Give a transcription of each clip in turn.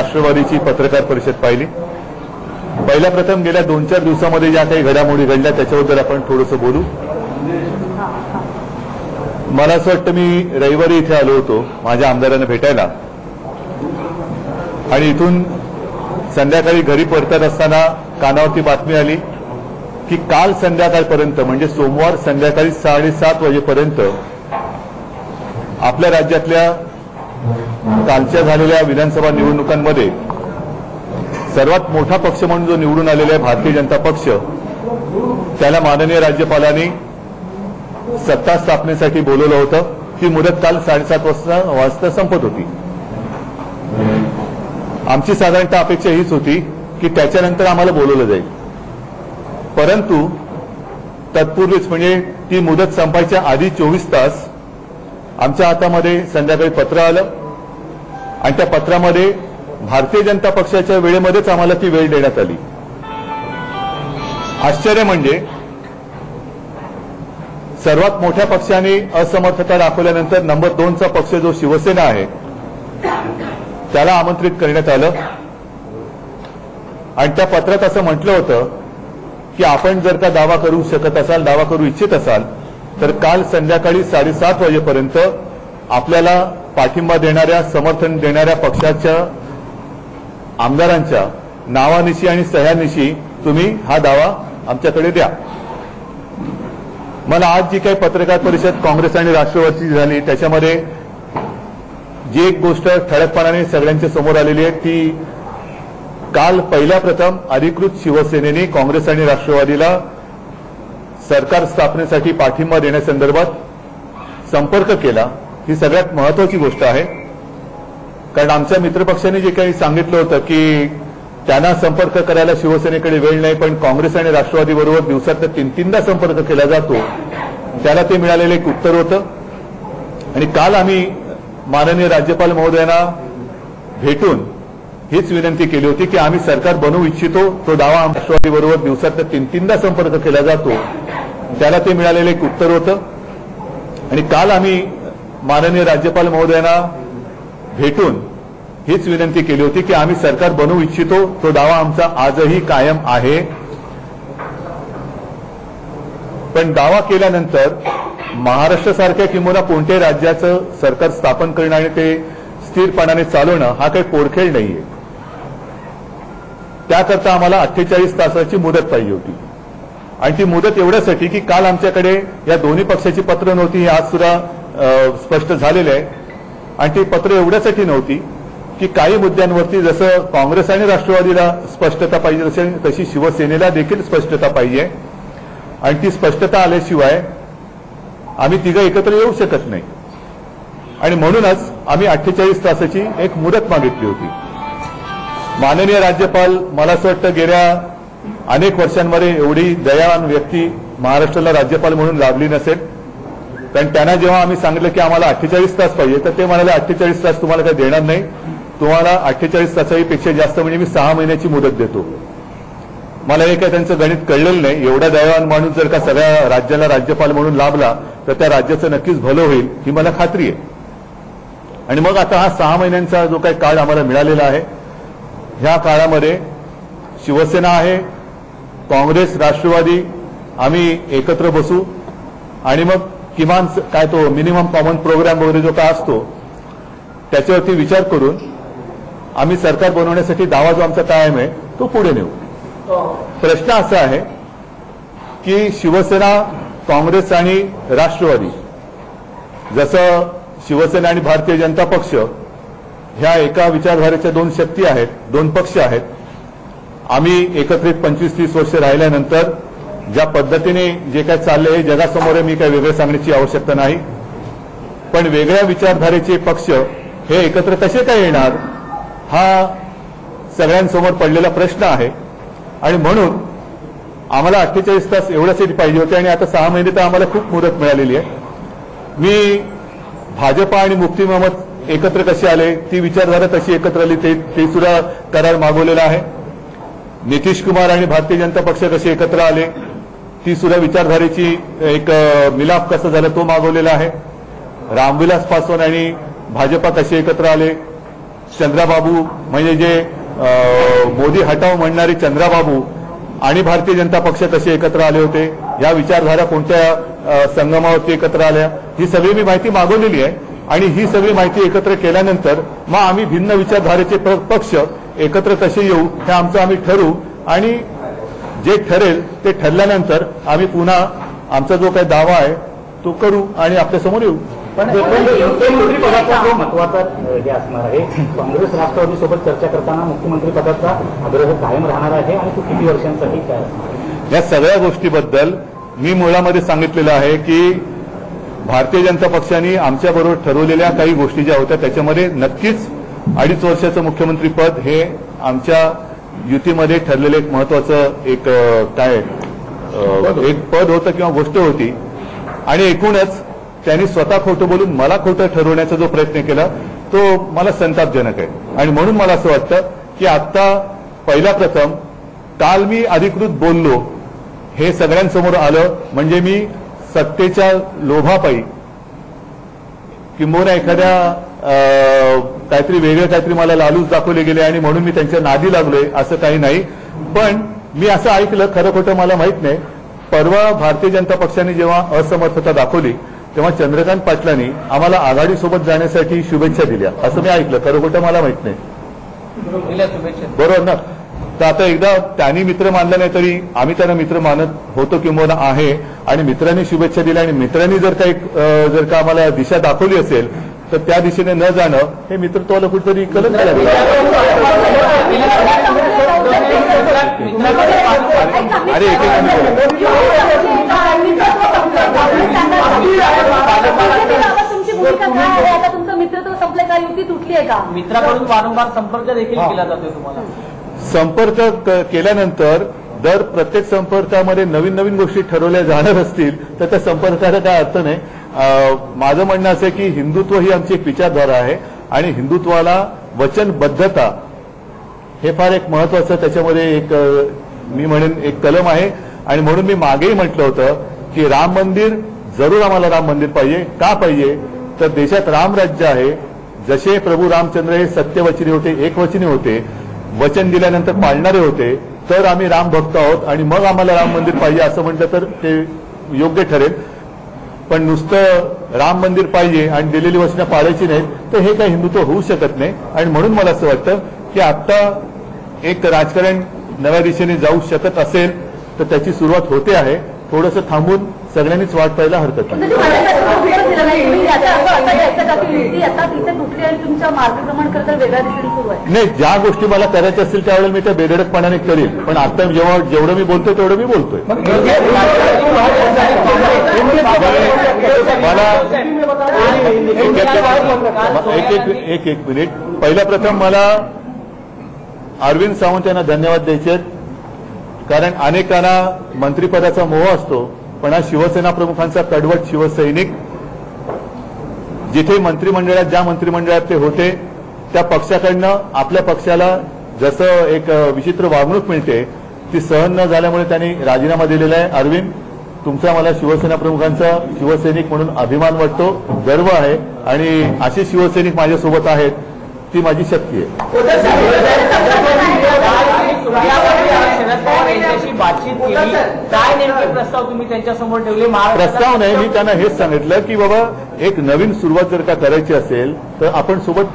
राष्ट्रवादीची पत्रकार परिषद पाहिली। पहिल्या प्रथम गेल्या 2-4 दिवसांमध्ये ज्या काही घडामोडी घडल्या त्याच्याबद्दल आपण थोडंसं बोलू। मला असं वाटतं मी रविवारी इथे आलो होतो माझ्या आमदारांना भेटायला आणि इथून संध्याकाळी घरी परतत असताना कानावरती बातमी आली की काल संध्याकाळपर्यंत म्हणजे सोमवार संध्याकाळी 7:30 वाजेपर्यंत आपल्या राज्यातल्या कालच्या झालेल्या विधानसभा निवडणुकांमध्ये सर्वात मोठा पक्ष म्हणून जो निवडून आलेला आहे भारतीय जनता पक्ष, त्याला माननीय राज्यपालांनी सत्ता स्थापनेसाठी बोलवलं होतं। ती मुदत काल 7:30 वाजता संपत होती। आमची साधारणतः अपेक्षा हीच होती की त्याच्यानंतर आम्हाला बोलवलं जाईल, परंतु तत्पूर्वीच म्हणजे ती मुदत संपायच्या आधी 24 तास आमच्या हातामध्ये संध्याकाळी पत्र आलं आणि त्या पत्रामध्ये भारतीय जनता पक्षाच्या वेळेमध्येच आम्हाला ती वेळ देण्यात आली। आश्चर्य म्हणजे सर्वात मोठ्या पक्षाने असमर्थता दाखवल्यानंतर नंबर 2 चा पक्ष जो शिवसेना आहे त्याला आमंत्रित करण्यात आलं आणि त्या पत्रात असं म्हटलं होतं की आपण जर का दावा करू शकत असाल, दावा करू इच्छित असाल तर काल संध्याकाळी 7:30 वाजेपर्यंत आपल्याला पाठिंबा देणाऱ्या, समर्थन देणाऱ्या पक्षाच्या आमदारांच्या नावानिशी आणि सह्यानिशी तुम्ही हा दावा आमच्याकडे द्या। मला आज जी काही पत्रकार परिषद काँग्रेस आणि राष्ट्रवादीची झाली त्याच्यामध्ये जी एक गोष्ट ठळकपणाने सगळ्यांच्या समोर आलेली आहे ती काल पहिल्या प्रथम अधिकृत शिवसेनेने काँग्रेस आणि राष्ट्रवादीला सरकार स्थापनेसाठी पाठिंबा देण्यासंदर्भात संपर्क केला। ही सगळ्यात महत्वाची गोष्ट आहे, कारण आमच्या मित्रपक्षांनी जे काही सांगितलं होतं की त्यांना संपर्क करायला शिवसेनेकडे वेळ नाही, पण काँग्रेस आणि राष्ट्रवादी बरोबर दिवसात 3-3दा संपर्क केला जातो, त्याला ते मिळालेलं एक उत्तर होतं। आणि काल आम्ही माननीय राज्यपाल महोदयांना भेटून हीच विनंती केली होती की आम्ही सरकार बनवू इच्छितो, तो दावा राष्ट्रवादी बरोबर दिवसात 3-3दा संपर्क केला जातो, त्याला ते मिळालेलं एक उत्तर होतं। आणि काल आम्ही माननीय राज्यपाल महोदयांना भेटून हीच विनंती केली होती की आम्ही सरकार बनवू इच्छितो, तो दावा आमचा आजही कायम आहे। पण दावा केल्यानंतर महाराष्ट्रासारख्या किंवा कोणत्याही राज्याचं सरकार स्थापन करणं आणि ते स्थिरपणाने चालवणं हा काही पोरखेळ नाहीये। त्याकरता आम्हाला 48 तासाची मुदत पाहिजे होती आणि ती मुदत एवढ्यासाठी की काल आमच्याकडे या दोन्ही पक्षाची पत्र नव्हती, हे आज सुद्धा स्पष्ट झालेलं आहे। आणि ती पत्र एवढ्यासाठी नव्हती की काही मुद्द्यांवरती जसं काँग्रेस आणि राष्ट्रवादीला स्पष्टता पाहिजे तशी शिवसेनेला देखील स्पष्टता पाहिजे आणि ती स्पष्टता आल्याशिवाय आम्ही तिघं एकत्र येऊ शकत नाही आणि म्हणूनच आम्ही 48 तासाची एक मुदत मागितली होती। माननीय राज्यपाल मला असं वाटतं गेल्या अनेक वर्षांमध्ये एवढी दयावान व्यक्ती महाराष्ट्राला राज्यपाल म्हणून लाभली नसेल, कारण त्यांना जेव्हा आम्ही सांगितलं की आम्हाला 48 तास पाहिजे तर ते म्हणाले 48 तास तुम्हाला काही देणार नाही, तुम्हाला 48 तासापेक्षा जास्त म्हणजे मी 6 महिन्याची मुदत देतो। मला हे काही त्यांचं गणित कळलेलं नाही। एवढा दयावान माणूस जर का सगळ्या राज्याला राज्यपाल म्हणून लाभला तर त्या राज्याचं नक्कीच भलं होईल ही मला खात्री आहे। आणि मग आता हा 6 महिन्यांचा जो काही काळ आम्हाला मिळालेला आहे, ह्या काळामध्ये शिवसेना आहे, काँग्रेस, राष्ट्रवादी आम्ही एकत्र बसू आणि मग किमान काय तो मिनिमम कॉमन प्रोग्राम वगैरे जो काय असतो त्याच्यावरती विचार करून आम्ही सरकार बनवण्यासाठी दावा जो आमचा कायम आहे तो पुढे नेऊ। प्रश्न असा आहे की शिवसेना, काँग्रेस आणि राष्ट्रवादी, जसं शिवसेना आणि भारतीय जनता पक्ष ह्या एका विचारधारेच्या 2 शक्ती आहेत, 2 पक्ष आहेत। आम्ही एकत्रित 25-30 वर्ष राहिल्यानंतर ज्या पद्धतीने जे काय चाललंय हे जगासमोर आहे, मी काही वेगळं सांगण्याची आवश्यकता नाही, पण वेगळ्या विचारधारेचे पक्ष हे एकत्र कसे काय येणार हा सगळ्यांसमोर पडलेला प्रश्न आहे। आणि म्हणून आम्हाला 48 तास एवढ्यासाठी पाहिजे होते आणि आता 6 महिने तर आम्हाला खूप मुदत मिळालेली आहे। मी भाजपा आणि मुफ्ती मोहम्मद एकत्र कसे आले, ती विचारधारा कशी एकत्र आली ते सुद्धा करार मागवलेला आहे। नितीश कुमार आणि भारतीय जनता पक्ष कसे एकत्र आले, ती सुद्धा विचारधारेची एक मिलाप कसं झालं तो मागवलेला आहे। रामविलास पासवान आणि भाजपा कसे एकत्र आले, चंद्राबाबू म्हणजे जे मोदी हटाव म्हणणारे चंद्राबाबू आणि भारतीय जनता पक्ष कसे एकत्र आले होते, या विचारधारा कोणत्या संगमावरती एकत्र आल्या, ही सगळी मी माहिती मागवलेली आहे. आणि ही सगळी माहिती एकत्र केल्यानंतर मग आम्ही भिन्न विचारधारेचे पक्ष एकत्र कसे येऊ हे आम्ही ठरवू. आणि जे ठरेल ते ठरल्यानंतर आम्ही पुन्हा आमचा जो काही दावा आहे तो करू आणि आपल्यासमोर येऊ. पण मुख्यमंत्रीपदाचा जो महत्वाचा हे असणार आहे, काँग्रेस राष्ट्रवादी सोबत चर्चा करताना मुख्यमंत्री पदाचा आग्रह कायम राहणार आहे आणि तो किती वर्षांसाठी काय असणार? या सगळ्या गोष्टीबद्दल मी मुळामध्ये सांगितलेलं आहे की भारतीय जनता पक्षाने आमच्याबरोबर ठरवलेल्या काही गोष्टी ज्या होत्या त्याच्यामध्ये नक्कीच 2.5 वर्षाचं मुख्यमंत्रीपद हे आमच्या युतीमध्ये ठरलेलं एक महत्वाचं एक पद होतं किंवा गोष्ट होती. आणि एकूणच त्यांनी स्वतः खोटं बोलून मला खोटं ठरवण्याचा जो प्रयत्न केला तो मला संतापजनक आहे. आणि म्हणून मला असं वाटतं की आता पहिला प्रथम काल मी अधिकृत बोललो हे सगळ्यांसमोर आलं म्हणजे मी सत्तेच्या लोभापायी किंबहुना एखाद्या काहीतरी वेगळं काहीतरी मला लालूच दाखवले गेले आणि म्हणून मी त्यांच्या नादी लागलोय असं काही नाही. पण मी असं ऐकलं, खरं खोटं मला माहित नाही, परवा भारतीय जनता पक्षाने जेव्हा असमर्थता दाखवली तेव्हा चंद्रकांत पाटलांनी आम्हाला आघाडीसोबत जाण्यासाठी शुभेच्छा दिल्या असं मी ऐकलं, खरं खोटं मला माहित नाही. बरोबर ना? तर आता एकदा त्यांनी मित्र मानला नाही तरी आम्ही त्यांना मित्र मानत होतो किंवा आहे. आणि मित्रांनी शुभेच्छा दिल्या आणि मित्रांनी जर का आम्हाला दिशा दाखवली असेल तर त्या दिशेने न जाणं हे मित्रत्वाला कुठेतरी कलंक लागलं. अरे एक तुमचं मित्रत्व संपलं का? युती तुटली आहे का? मित्राकडून वारंवार संपर्क देखील केला जातोय तुम्हाला? संपर्क केल्यानंतर दर प्रत्येक संपर्कामध्ये नवीन नवीन गोष्टी ठरवल्या जाणार असतील तर त्या संपर्काचा काय अर्थ नाही. माझं म्हणणं असं आहे की हिंदुत्व ही आमची एक विचारधारा आहे आणि हिंदुत्वाला वचनबद्धता हे फार एक महत्वाचं त्याच्यामध्ये एक मी म्हणेन एक कलम आहे. आणि म्हणून मी मागेही म्हटलं होतं की राम मंदिर जरूर आम्हाला राम मंदिर पाहिजे. का पाहिजे तर देशात राम राज्य आहे. जसे प्रभू रामचंद्र हे सत्यवचनी होते, एकवचनी होते, वचन दिल्यानंतर पाळणारे होते, तर आम्ही राम भक्त आहोत आणि मग आम्हाला राम मंदिर पाहिजे असं म्हटलं तर ते योग्य ठरेल. पण नुसतं राम मंदिर पाहिजे आणि दिलेली वचनं पाळायची नाहीत तर हे काही हिंदुत्व होऊ शकत नाही. आणि म्हणून मला असं वाटतं की आता एक राजकारण नव्या दिशेने जाऊ शकत असेल तर त्याची सुरुवात होते आहे. थोडंसं थांबून सगळ्यांनीच वाट पाहायला हरकत नाही. नाही, ज्या गोष्टी मला करायच्या असतील त्यावेळेला मी त्या बेधडकपणाने करील. पण आता जेवढं मी बोलतोय तेवढं मी बोलतोय. मला एक मिनिट. पहिला प्रथम मला अरविंद सावंत यांना धन्यवाद द्यायचे आहेत. कारण अनेकांना मंत्रिपदाचा मोह असतो पण हा शिवसेना प्रमुखांचा कडवट शिवसैनिक जिथे मंत्रिमंडळात ज्या मंत्रिमंडळात ते होते त्या पक्षाकडनं आपल्या पक्षाला जसं एक विचित्र वागणूक मिळते ती सहन न झाल्यामुळे त्यांनी राजीनामा दिलेला आहे. अरविंद, तुमचा मला शिवसेना प्रमुखांचा शिवसैनिक म्हणून अभिमान वाटतो, गर्व आहे आणि असे शिवसैनिक माझ्यासोबत आहेत ती माझी शक्ती आहे. बातचीत केली, काय नेमके प्रस्ताव तुम्ही त्यांच्यासमोर ठेवले? प्रस्ताव नाही, मी त्यांना हेच सांगितलं की बाबा एक नवीन सुरुवात जर का करायची असेल तर आपण सोबत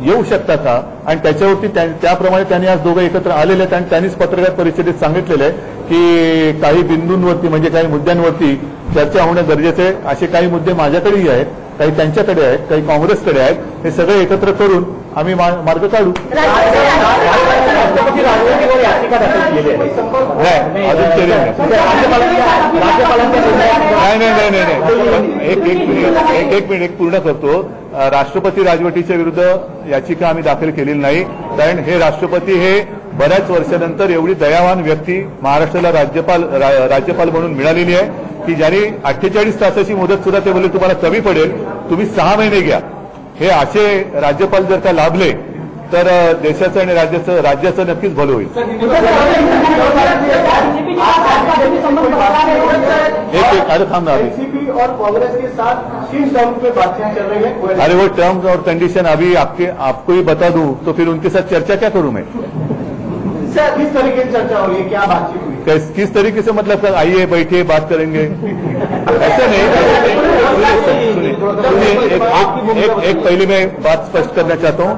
येऊ शकता का. आणि त्याच्यावरती त्याप्रमाणे त्यांनी आज दोघं एकत्र आलेले आहेत आणि त्यांनीच पत्रकार परिषदेत सांगितलेलं आहे की काही बिंदूंवरती म्हणजे काही मुद्द्यांवरती चर्चा होणं गरजेचं आहे. असे काही मुद्दे माझ्याकडेही आहेत, काही त्यांच्याकडे आहेत, काही काँग्रेसकडे आहेत. हे सगळे एकत्र करून आम्ही मार्ग काढू. एक मिनिट पूर्ण करतो. राष्ट्रपती राजवटीच्या विरुद्ध याचिका आम्ही दाखल केलेली नाही. कारण हे राष्ट्रपती हे बऱ्याच वर्षानंतर एवढी दयावान व्यक्ती महाराष्ट्राला राज्यपाल म्हणून मिळालेली आहे की ज्यांनी 48 तासाची मुदत सुद्धा ते बोलले तुम्हाला कमी पडेल, तुम्ही 6 महिने घ्या. हे असे राज्यपाल जर का लाभले तर देशाचं आणि राज्याचं नक्कीच भलं होईल. एक अरे थांब ना अभी, एनसीपी और कांग्रेस के साथ 3 टर्म पे बातचीत चल रही है. अरे वो टर्म्स और कंडीशन अभी आपको ही बता दूं तो फिर उनके साथ चर्चा क्या करूं मैं? सर किस तरीके से चर्चा हो रही है, क्या बातचीत हुई? किस तरीके से, मतलब सर आइए बैठिए बात करेंगे, ऐसे नहीं. सुनिए, एक पहले मैं बात स्पष्ट करना चाहता हूं.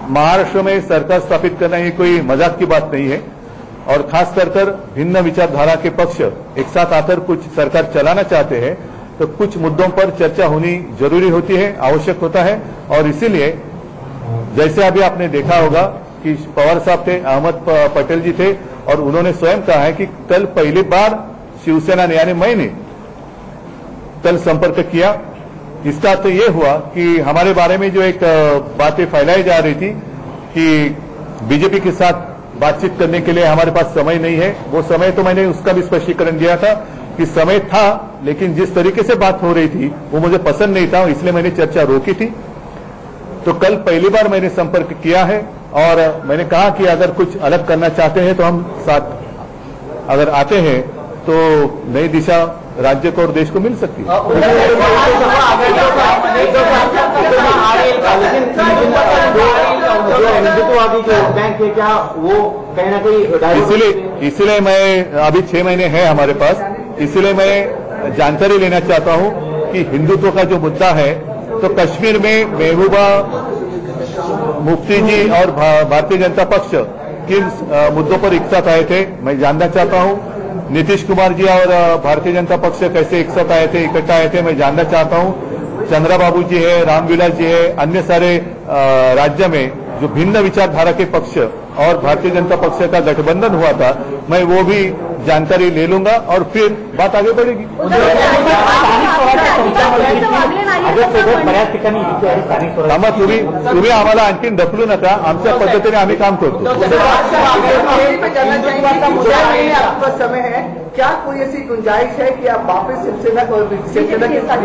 महाराष्ट्र में सरकार स्थापित करना ये कोई मजाक की बात नहीं है, और खास कर भिन्न विचारधारा के पक्ष एक साथ आकर कुछ सरकार चलाना चाहते हैं तो कुछ मुद्दों पर चर्चा होनी जरूरी होती है, आवश्यक होता है. और इसीलिए जैसे अभी आपने देखा होगा कि पवार साहब थे, अहमद पटेल जी थे, और उन्होंने स्वयं कहा है कि कल पहली बार शिवसेना ने यानी मैंने कल संपर्क किया. इसका अर्थ ये हुआ कि हमारे बारे में जो एक बातें फैलाई जा रही थी कि बीजेपी के साथ बातचीत करने के लिए हमारे पास समय नहीं है, वो समय तो मैंने उसका भी स्पष्टीकरण दिया था कि समय था, लेकिन जिस तरीके से बात हो रही थी वो मुझे पसंद नहीं था, इसलिए मैंने चर्चा रोकी थी. तो कल पहली बार मैंने संपर्क किया है और मैंने कहा कि अगर कुछ अलग करना चाहते हैं तो हम साथ अगर आते हैं तो नई दिशा राज्य को और देश को मिल सकती है. हिंदुत्ववादी जो बैंक है क्या वो कहीं ना कहीं, इसीलिए मैं अभी 6 महीने हैं हमारे पास, इसीलिए मैं जानकारी लेना चाहता हूं कि हिंदुत्व का जो मुद्दा है तो कश्मीर में महबूबा मुफ्ती जी और भारतीय जनता पक्ष किन मुद्दों पर एक साथ आए थे मैं जानना चाहता हूं. नीतीश कुमार जी और भारतीय जनता पक्ष कैसे एक साथ आए थे, इकट्ठा आए थे, मैं जानना चाहता हूं. चंद्रबाबू जी है, रामविलास जी है, अन्य सारे राज्य में जो भिन्न विचारधारा के पक्ष और भारतीय जनता पक्ष का गठबंधन हुआ था, मैं वो भी जानकारी ले लूंगा और फिर बात आगे बढ़ेगी. बऱ्याच ठिकाणी स्थानिक आम्हा तुम्ही आम्हाला आणखीन ढकलू नका, आमच्या पद्धतीने आम्ही काम करतो. समय है, क्या कोई ऐसी गुंजाइश है कि आप वापस शिवसेना के साथ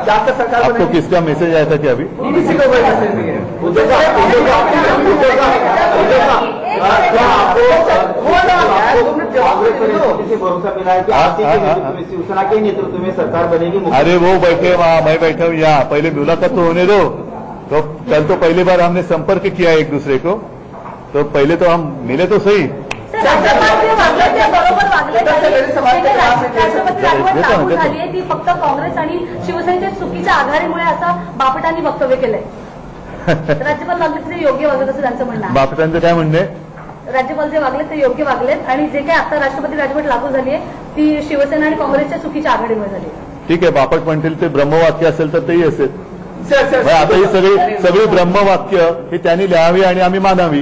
जाकर सरकार आपको किसका मैसेज आया था कि अभी किसी को कोई मैसेज नहीं है? भरोसा मिला है कि शिवसेना के नेतृत्व में सरकार बनेगी? अरे वो बैठे वहां, मैं बैठा हूं यहाँ, पहले मुलाकात तो होने दो. तो कल तो पहली बार हमने संपर्क किया एक दूसरे को, तो पहले तो हम मिले तो सही. राष्ट्रपती राजवट लागू झाली आहे ती फक्त काँग्रेस आणि शिवसेनेच्या चुकीच्या आघाडीमुळे असं बापटांनी वक्तव्य केलंय. राज्यपाल वागले ते योग्य वागले असं त्यांचं म्हणणं आहे. बापटांचं काय म्हणणे? राज्यपाल जे वागले ते योग्य वागलेत आणि जे काही आता राष्ट्रपती राजवट लागू झाली आहे ती शिवसेना आणि काँग्रेसच्या चुकीच्या आघाडीमुळे झाली. ठीक आहे, बापट म्हणतील ते ब्रह्मवाक्य असेल तर तेही असेल. आता ही सगळी ब्रह्मवाक्य ही त्यांनी लिहावी आणि आम्ही मानावी.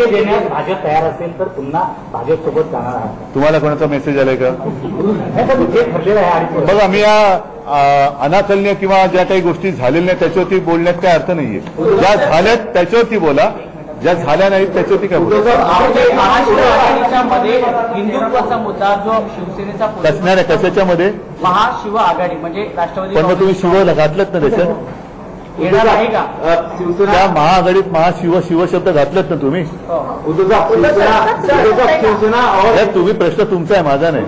देण्यास भाजप तयार असेल तर पुन्हा भाजप सोबत जाणार आहे. तुम्हाला कोणाचा मेसेज आलाय का? जे ठरलेलं आहे. बघा, मी या अनाकलनीय किंवा ज्या काही गोष्टी झालेल्या नाही त्याच्यावरती बोलण्यात काय अर्थ नाहीये. ज्या झाल्यात त्याच्यावरती बोला, ज्या झाल्या नाहीत त्याच्यावरती काय बोला. मध्ये हिंदुत्वाचा मुद्दा जो शिवसेनेचा कसणाऱ्या कशाच्या मध्ये महाशिव आघाडी म्हणजे राष्ट्रवादी पण मग तुम्ही शिव घातलत ना त्याच्यात? येणार आहे का? त्या महाआघाडीत शिव शब्द घातलेत ना तुम्ही? तुम्ही प्रश्न तुमचा आहे, माझा नाही.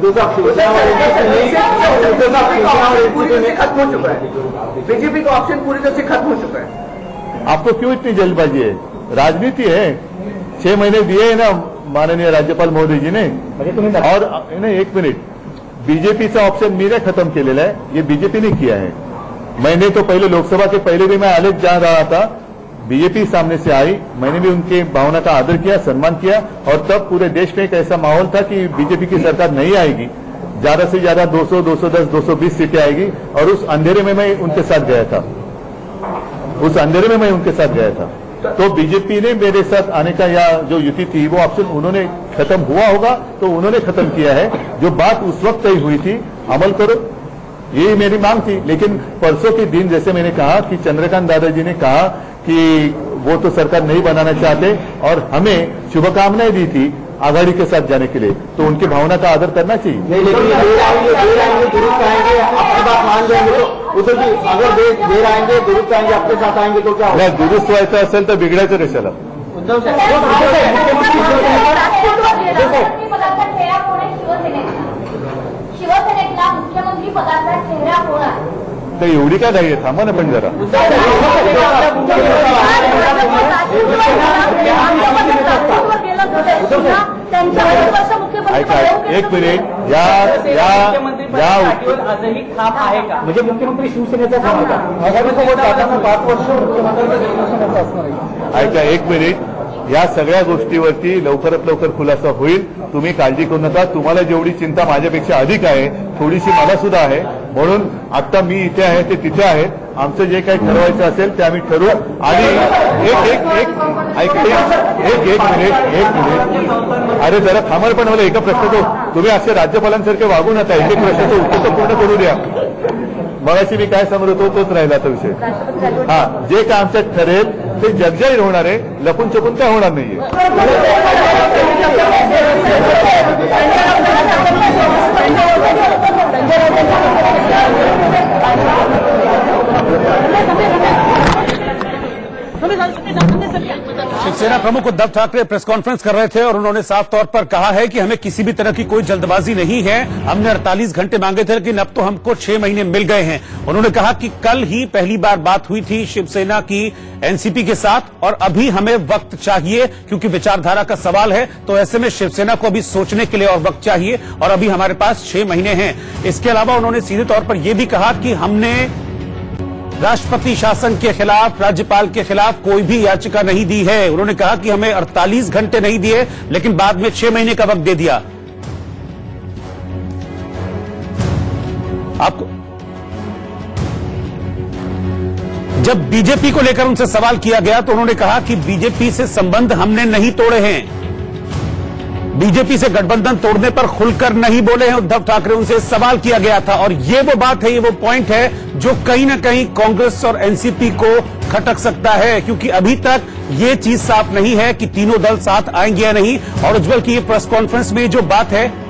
खत्म हो चुका है, बीजेपी का ऑप्शन पूरी तरह से खत्म हो चुका है. आपको क्यों इतनी जल्दबाजी है? राजनीति है. 6 महीने दिए है ना माननीय राज्यपाल महोदय जी ने. और नहीं, 1 मिनट, बीजेपीचा ऑप्शन मी ने खत्म केलेला है, ये बीजेपी ने किया है. मैंने तो पहले लोकसभा के पहले भी मैं आलेख जा रहा था, बीजेपी सामने से आई, मैंने भी उनके भावना का आदर किया, सम्मान किया, और तब पूरे देश में एक ऐसा माहौल था कि बीजेपी की सरकार नहीं आएगी, ज्यादा से ज्यादा 200, 210, 220 सीटें आएगी. और उस अंधेरे में मैं उनके साथ गया था, उस अंधेरे में मैं उनके साथ गया था. तो बीजेपी ने मेरे साथ आने का या जो युति थी वो ऑप्शन उन्होंने खत्म हुआ होगा तो उन्होंने खत्म किया है. जो बात उस वक्त तय हुई थी अमल करो, ये मेरी मांग थी. लेकिन परसों के दिन जैसे मैंने कहा कि चंद्रकांत दादाजी ने कहा कि वो तो सरकार नहीं बनाना चाहते और हमें शुभकामनाएं दी थी आघाड़ी के साथ जाने के लिए, तो उनकी भावना का आदर करना चाहिए. नहीं, लेकिन आपकी बात मान जाएंगे तो उद्धव जी, अगर देर आएंगे दुरुस्त आएंगे आपके साथ आएंगे तो क्या होगा? नाही, दुरुस्त व्हायचं असेल तर बिघडायचं कशाला? उद्धव साहेब मुख्यमंत्री पदाचा चेहरा कोण आहे शिवसेनेतला मुख्यमंत्री पदाचा चेहरा कोण आहे? तर एवढी काय घाई आहे? थांबा ना पण जरा. ऐका, एक मिनिट. मुख्यमंत्री पाठीवर आजही खाप आहे का? म्हणजे मुख्यमंत्री शिवसेनेचा काम होता. आगामीसोबत जाताना 5 वर्ष मुख्यमंत्र्यांचा शिवसेनेचा असणार आहे. ऐका, एक मिनिट. या सगळ्या गोष्टीवरती लवकरात लवकर खुलासा होईल. तुम्ही काळजी करू नका. तुम्हाला जेवढी चिंता माझ्यापेक्षा अधिक आहे थोडीशी मला सुद्धा आहे. म्हणून आता मी इथे आहे, ते तिथे आहेत. आमचं जे काही ठरवायचं असेल ते आम्ही ठरवू. आणि एक मिनिट. अरे जरा थांबा पण. मला एका प्रश्नाचं तुम्ही असे राज्यपालांसारखे वागू नका. एक प्रश्नाचं उत्तर तर पूर्ण करू द्या. मगाशी मी काय समजत होतो तोच राहिला आता विषय. हा, जे काय आमच्यात ठरेल ते जगजाहीर होणार आहे. लपून छपून काय होणार नाहीये. शिवसेना प्रमुख उद्धव ठाकरे प्रेस कॉन्फ्रेंस कर रहे थे और उन्होंने साफ तौर पर कहा है कि हमें किसी भी तरह की कोई जल्दबाजी नहीं है. हमने 48 घंटे मांगे थे लेकिन अब तो हमको 6 महीने मिल गए हैं. उन्होंने कहा कि कल ही पहली बार बात हुई थी शिवसेना की एनसीपी के साथ और अभी हमें वक्त चाहिए क्योंकि विचारधारा का सवाल है. तो ऐसे में शिवसेना को अभी सोचने के लिए और वक्त चाहिए और अभी हमारे पास 6 महीने हैं. इसके अलावा उन्होंने सीधे तौर पर यह भी कहा कि हमने राष्ट्रपति शासन के खिलाफ, राज्यपाल के खिलाफ कोई भी याचिका नहीं दी है. उन्होंने कहा कि हमें 48 घंटे नहीं दिए लेकिन बाद में 6 महीने का वक्त दे दिया. आपको जब बीजेपी को लेकर उनसे सवाल किया गया तो उन्होंने कहा कि बीजेपी से संबंध हमने नहीं तोड़े हैं. बीजेपी से गठबंधन तोड़ने पर खुलकर नहीं बोले हैं उद्धव ठाकरे. उनसे सवाल किया गया था और ये वो बात है, ये वो पॉइंट है जो कहीं ना कहीं कांग्रेस और एनसीपी को खटक सकता है क्योंकि अभी तक ये चीज साफ नहीं है कि तीनों दल साथ आएंगे या नहीं. और उज्जवल की ये प्रेस कॉन्फ्रेंस में जो बात है,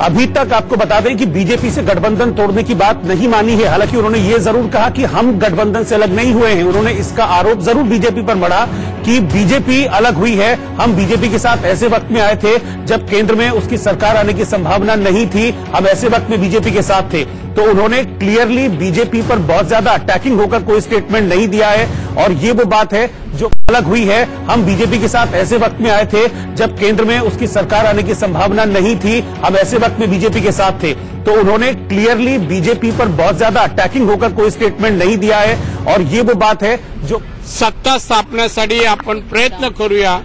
अभी तक आपको बता दें कि बीजेपी से गठबंधन तोड़ने की बात नहीं मानी है. हालांकि उन्होंने ये जरूर कहा कि हम गठबंधन से अलग नहीं हुए हैं. उन्होंने इसका आरोप जरूर बीजेपी पर मढ़ा कि बीजेपी अलग हुई है. हम बीजेपी के साथ ऐसे वक्त में आए थे जब केंद्र में उसकी सरकार आने की संभावना नहीं थी. हम ऐसे वक्त में बीजेपी के साथ थे. तो उन्होंने क्लियरली बीजेपी पर बहुत ज्यादा अटैकिंग होकर कोई स्टेटमेंट नहीं दिया है. और ये वो बात है जो अलग हुई है. हम बीजेपी के साथ ऐसे वक्त में आए थे जब केंद्र में उसकी सरकार आने की संभावना नहीं थी. हम ऐसे वक्त में बीजेपी के साथ थे. तो उन्होंने क्लियरली बीजेपी पर बहुत ज्यादा अटॅकिंग होकर कोई स्टेटमेंट नहीं दिया है. और ये वो बात है जो सत्ता स्थापनेसाठी आपण प्रयत्न करूया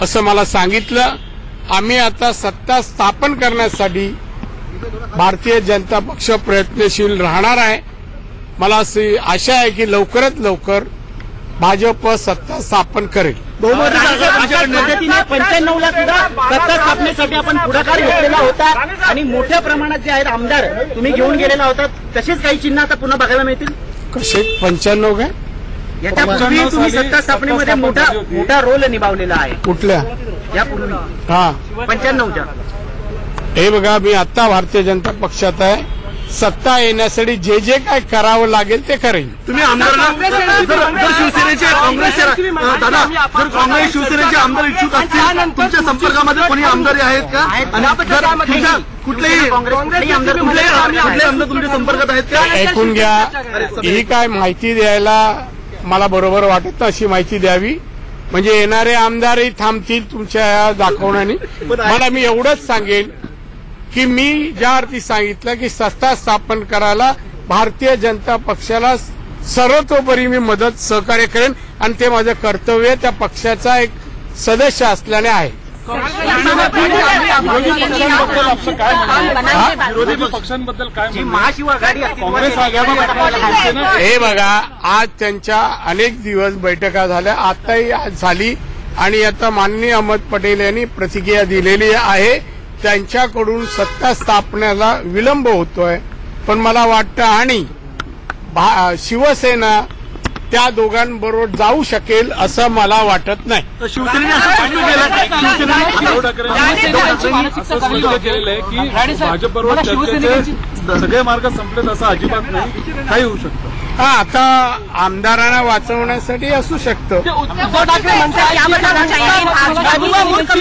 असं मला सांगितलं. आम्ही आता सत्ता स्थापन करण्यासाठी भारतीय जनता पक्ष प्रयत्नशील राहणार आहे. मला अशी आशा आहे की लवकरात लवकर भाजप सत्ता स्थापन करेल. पद्धतीने 95ला सुद्धा सत्ता स्थापनेसाठी आपण पुढाकार घेतलेला होता आणि मोठ्या प्रमाणात जे आहेत आमदार तुम्ही घेऊन गेलेला होता, तसेच काही चिन्ह आता पुन्हा बघायला मिळतील. कसे 95 काय? याच्यापूर्वी तुम्ही सत्ता स्थापनेमध्ये मोठा रोल निभावलेला आहे. कुठल्या? यापूर्वी हा 95च्या. हे बघा, मी आता भारतीय जनता पक्षात आहे. सत्ता येण्यासाठी जे जे काय करावं लागेल ते करेन. तुम्ही आमदारांना शिवसेनेचे काँग्रेस शिवसेनेचे आमदार इच्छुक असतील, तुमच्या संपर्कामध्ये कोणी आमदार आहेत का? आणि कुठलेही आमदार तुमच्या संपर्कात आहेत का? ऐकून घ्या, ही काय माहिती द्यायला मला बरोबर वाटत नाही. अशी माहिती द्यावी म्हणजे येणारे आमदारही थांबतील तुमच्या दाखवण्याने. मला मी एवढंच सांगेन की मी ज्या अर्थी सांगितलं की सत्ता स्थापन करायला भारतीय जनता पक्षाला सर्वतोपरी मी मदत सहकार्य करेन आणि ते माझं कर्तव्य त्या पक्षाचा एक सदस्य असल्याने आहे. विरोधी पक्षांबद्दल काय महाशिव आघाडी काँग्रेस हे बघा, आज त्यांच्या अनेक दिवस बैठका झाल्या, आताही आज झाली आणि आता माननीय अहमद पटेल यांनी प्रतिक्रिया दिलेली आहे. त्यांच्याकडून सत्ता स्थापनेला विलंब होतोय, पण मला वाटतं आणि शिवसेना त्या दोघांबरोबर जाऊ शकेल असं मला वाटत नाही. शिवसेनेने असं स्पष्ट केलं की भाजपबरोबर सगळे मार्ग संपलेत असं अजिबात नाही, काही होऊ शकतं. हा, आता आमदारांना वाचवण्यासाठी असू शकतं.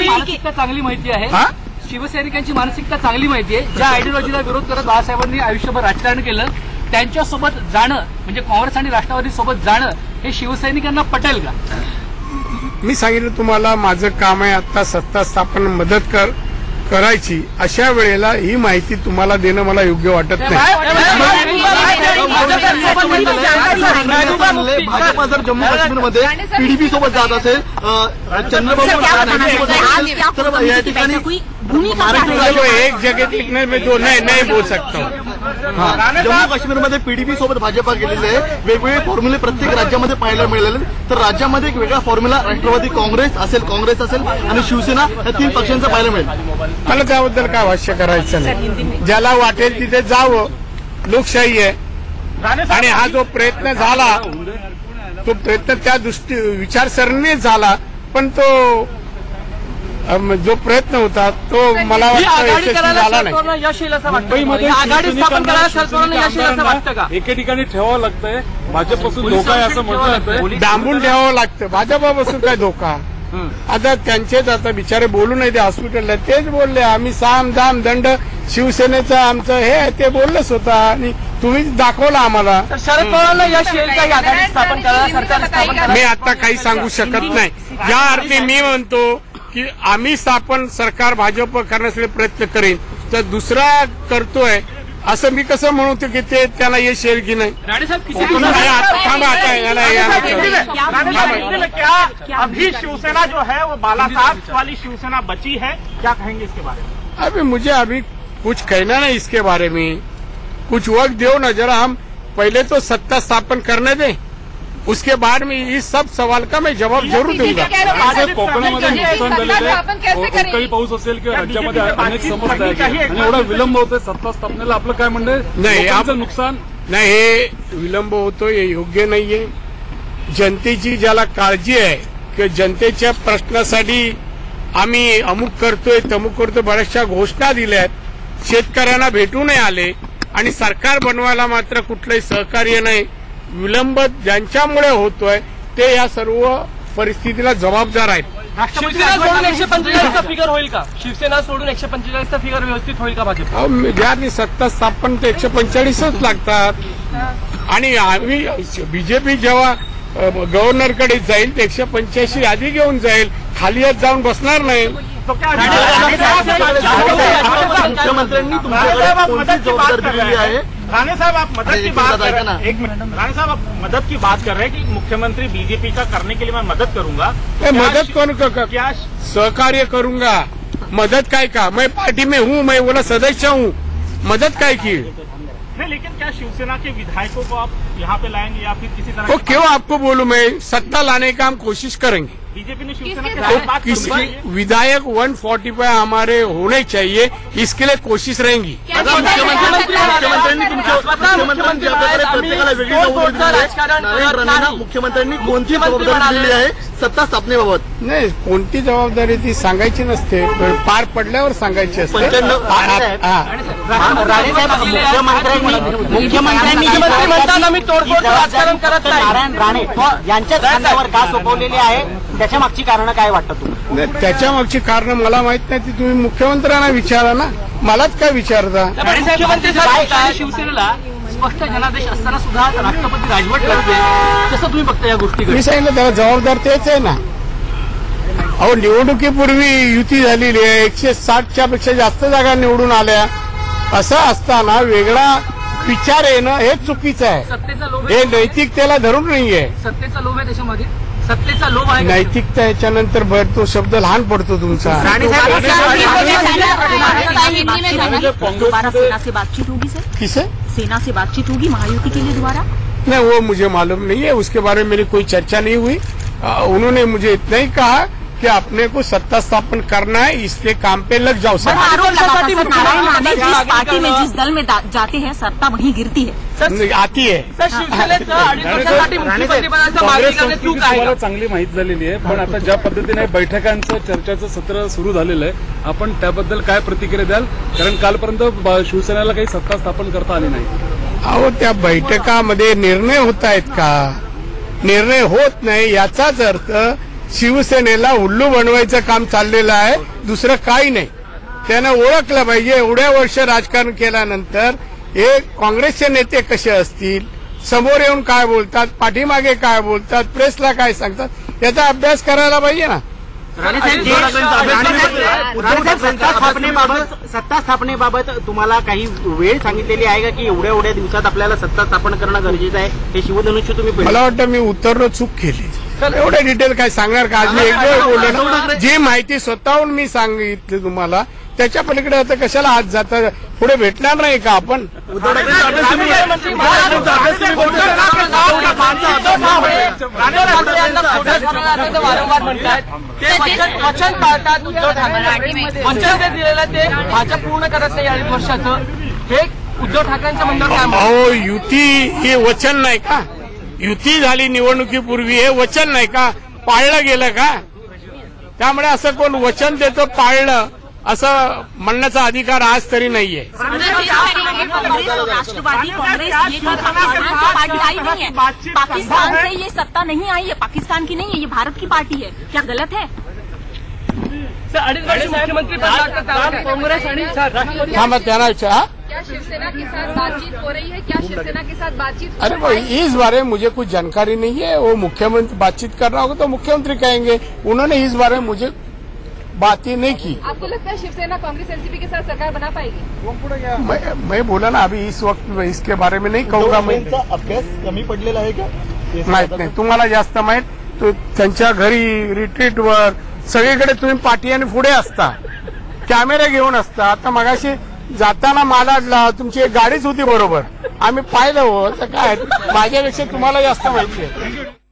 मानसिकता चांगली माहिती आहे, हा, शिवसैनिकांची मानसिकता चांगली माहिती आहे. ज्या आयडिओलॉजीला विरोध करत बाळासाहेबांनी आयुष्यभर राजकारण केलं त्यांच्यासोबत जाणं म्हणजे काँग्रेस आणि राष्ट्रवादी सोबत जाणं हे शिवसैनिकांना पटेल का? मी सांगितलं तुम्हाला माझं काम आहे आता सत्ता स्थापन मदत करायची. अशा वेळेला ही माहिती तुम्हाला देणं मला योग्य वाटत नाही. भाजपा जर जम्मू काश्मीरमध्ये पीडीपी सोबत जात असेल, चंद्रबाबू तर या ठिकाणी एक जगह टिकने में दो नहीं बोल सकता हूँ. जम्मू काश्मीरमध्ये पीडीपी सोबत भाजपा गेलेले आहे. वेगवेगळे फॉर्म्युले प्रत्येक राज्यामध्ये पाहायला मिळाले. तर राज्यामध्ये एक वेगळा फॉर्म्युला राष्ट्रवादी काँग्रेस असेल आणि शिवसेना या 3 पक्षांचा पाहायला मिळेल. मला त्याबद्दल काय भाष्य करायचं नाही. ज्याला वाटेल तिथे जावं, लोकशाही आहे. आणि हा जो प्रयत्न झाला तो प्रयत्न त्या विचारसरणीने झाला, पण तो जो प्रयत्न होता तो मला वाटतं यशस्वी झाला नाही. यश येईल असं वाटतं. आघाडी स्थापन करायला सरकारनं यश येईल असं वाटतं का? एके ठिकाणी ठेवावं लागतंय, भाजपपासून धोका आहे असं म्हटलं जातंय. डांबून ठेवावं लागतं. भाजपापासून काय धोका? आता त्यांचेच आता बिचारे बोलू नाही, ते हॉस्पिटलला तेच बोलले आम्ही साम दाम दंड शिवसेनेचं आमचं हे ते बोललंच होता आणि तुम्ही दाखवलं आम्हाला. शरद पवारांना यश येईल का आघाडी स्थापन करायला, सरकार स्थापन करायला? मी आता काही सांगू शकत नाही. या अर्थी मी म्हणतो की आम्ही स्थापन सरकार भाजप करण्यासाठी प्रयत्न करेन, तर दुसरा करतोय असं मी कसं म्हणतो की ते त्याला यश येईल की नाही. थांबा आता क्या अभी शिवसेना जो है वो बालासाहब वाली शिवसेना बची है, क्या कहेंगे इसके बारे में? अभी मुझे अभी कुछ कहना नहीं इसके बारे में. कुछ वक्त दो ना जरा, हम पहले तो सत्ता स्थापन करने दें, उसके बाद में इस सब सवाल का मैं जवाब जरूर दूंगा. कोकणामध्ये नुकसान झालेलं आहे, कोकणी पाऊस असेल किंवा राज्यामध्ये अनेक समस्या आहेत आणि एवढा विलंब होतोय सत्ता स्थापनेला, आपलं काय म्हणणं नाही? आपलं नुकसान नाही, हे विलंब होतोय हे योग्य नाहीये. जनतेची ज्याला काळजी आहे की जनतेच्या प्रश्नासाठी आम्ही अमुक करतोय तमुक करतोय, बऱ्याचशा घोषणा दिल्यात, शेतकऱ्यांना भेटू नाही आले आणि सरकार बनवायला मात्र कुठलंही सहकार्य नाही. विलंब ज्यांच्यामुळे होतोय ते या सर्व परिस्थितीला जबाबदार आहेत. शिवसेना सोडून 145चा फिगर होईल का? शिवसेना सोडून 145चा फिगर व्यवस्थित होईल का भाजप? ज्यांनी सत्ता स्थापन ते 145च लागतात. आणि आम्ही बीजेपी जेव्हा गव्हर्नरकडे जाईल ते 185 आधी घेऊन जाईल, खाली जाऊन बसणार नाही. मुख्यमंत्र्यांनी तुमच्याकडे कोणती जबाबदारी दिलेली आहे? राणे साहब आप मदद की बात कर रहे हैं, एक मिनट. राणे साहब आप मदद की बात कर रहे हैं कि मुख्यमंत्री बीजेपी का करने के लिए मैं मदद करूंगा. मदद कौन क्या सहकार्य करूंगा? मदद काय का? मैं पार्टी में हूँ, मैं बोला सदस्य हूँ, मदद काय की? नहीं, लेकिन क्या शिवसेना के विधायकों को आप यहाँ पे लाएंगे या फिर किसी तरह? तो क्यों आपको बोलूं, मैं सत्ता लाने का हम कोशिश करेंगे. बीजेपी ने शिवसेना के साथ बात किसी विधायक 145 हमारे होने चाहिए, इसके लिए कोशिश रहेंगी. मुख्यमंत्र्यांनी प्रत्येकाला वेगळी जबाबदारी, मुख्यमंत्र्यांनी कोणती जबाबदारी दिली आहे सत्ता स्थापनेबाबत? नाही, कोणती जबाबदारी ती सांगायची नसते, पार पडल्यावर सांगायची असते. मुख्यमंत्र्यांनी म्हणताना मी तोडफोड राजकारण करत नाही, नारायण राणे यांच्या खांद्यावर का सोपवलेली आहे, त्याच्या मागची कारण काय वाटतं तुम्ही? त्याच्या मागची कारण मला माहित नाही, ती तुम्ही मुख्यमंत्र्यांना विचारा ना, मलाच काय विचारता? मुख्यमंत्री शिवसेनेला स्पष्ट जनादेश असताना सुद्धा राष्ट्रपती राजवट करते, कसं तुम्ही बघता या गोष्टी? मी सांगितलं त्याला जबाबदार तेच आहे ना. अहो, निवडणुकीपूर्वी युती झालेली आहे, 160च्या पेक्षा जास्त जागा निवडून आल्या. असं असताना वेगळा विचार येणं हे चुकीचं आहे. सत्तेचा लोभ, हे नैतिकतेला धरून नाहीये. सत्तेचा लोभ आहे त्याच्यामध्ये, सत्तेचा लोभ आहे. नैतिकता याच्यानंतर तो शब्द लहान पडतो तुमचा. दोबारा सेना से बातचीत होगी सर? किसे? सेना से बातचीत होगी महायुति के लिए दोबारा? नहीं, वो मुझे मालूम नहीं है, उसके बारे में मेरी कोई चर्चा नहीं हुई. उन्होंने मुझे इतना ही कहा कि अपने को सत्ता स्थापन करना है, इसलिए काम पे लग जाओ सर। आरोप लगाता सर नारायण राणे जिस पार्टी में जिस दल में जाते हैं सत्ता वहीं गिरती है, आती आहे। तुम्हाला चांगली माहिती झालेली आहे, पण आता ज्या पद्धतीने बैठकांचं चर्चाचं सत्र सुरू झालेलं आहे, आपण त्याबद्दल काय प्रतिक्रिया द्याल? कारण कालपर्यंत शिवसेनेला काही सत्ता स्थापन करता आली नाही। अहो, त्या बैठकामध्ये निर्णय होत आहेत का? निर्णय होत नाही याचाच अर्थ शिवसेनेला उल्लू बनवायचं काम चाललेलं आहे, दुसरं काही नाही। त्यानं ओळखलं पाहिजे, एवढ्या वर्ष राजकारण केल्यानंतर हे काँग्रेसचे नेते कसे असतील, समोर येऊन काय बोलतात, पाठीमागे काय बोलतात, प्रेसला काय सांगतात, याचा अभ्यास करायला पाहिजे ना। सत्ता स्थापनेबाबत तुम्हाला काही वेळ सांगितलेली आहे का की एवढ्या दिवसात आपल्याला सत्ता स्थापन करणं गरजेचं आहे? हे शिवधनुष्य तुम्ही मला वाटतं मी उतरलो, चूक केली। एवढे डिटेल काय सांगणार का? आज मी एकदा बोललो ना, जी माहिती स्वतःहून मी सांगितली तुम्हाला, त्याच्या पलीकडे आता कशाला हात जाता? पुढे भेटणार नाही का आपण? वारंवार म्हणतात ते वचन पाळतात उद्धव ठाकरे, वचन जे दिलेलं ते भाजप पूर्ण करत नाही 2.5 वर्षाचं, हे उद्धव ठाकरेंचं म्हणणं काय? अहो, युती हे वचन नाही का? युती झाली निवडणुकीपूर्वी, हे वचन नाही का? पाळलं गेलं का? त्यामुळे असं कोण वचन देतो पाळलं असं म्हणण्याचा अधिकार आज तरी नाहीये। राष्ट्रवादी कांग्रेस ये कोई पाकिस्तान की पार्टी आई नहीं है, पाकिस्तान से ये सत्ता नहीं आई है, पाकिस्तान की नहीं है, ये भारत की पार्टी है। क्या गलत है? मुख्यमंत्री कांग्रेस आणि हाँ, त्याला विचारा, क्या शिवसेना के साथ बातचीत हो रही है? क्या शिवसेना के साथ बातचीत? अरे भाई, इस बारे में मुझे कुछ जानकारी नहीं है। वो मुख्यमंत्री बातचीत कर रहा होगा तो मुख्यमंत्री कहेंगे, उन्होंने इस बारे में मुझे बात ही नहीं की। आपको लगता है शिवसेना कांग्रेस एनसीपी के साथ सरकार बना पाएगी? मैं बोला ना, अभी इस वक्त इसके बारे में नहीं कहूंगा। मैं अभ्यास कमी पडलेला आहे का? माहित नाही, तुम्हाला जास्त माहित। तो त्यांच्या घरी रिट्रीटवर सगळीकडे तुम्ही पाठी आणि पुढे असता, कॅमेरे घेऊन असता। आता मगाशी जाताना मालाडला तुमची एक गाडीच होती बरोबर, आम्ही पाहिलं हो। तर काय, माझ्यापेक्षा तुम्हाला जास्त माहिती आहे।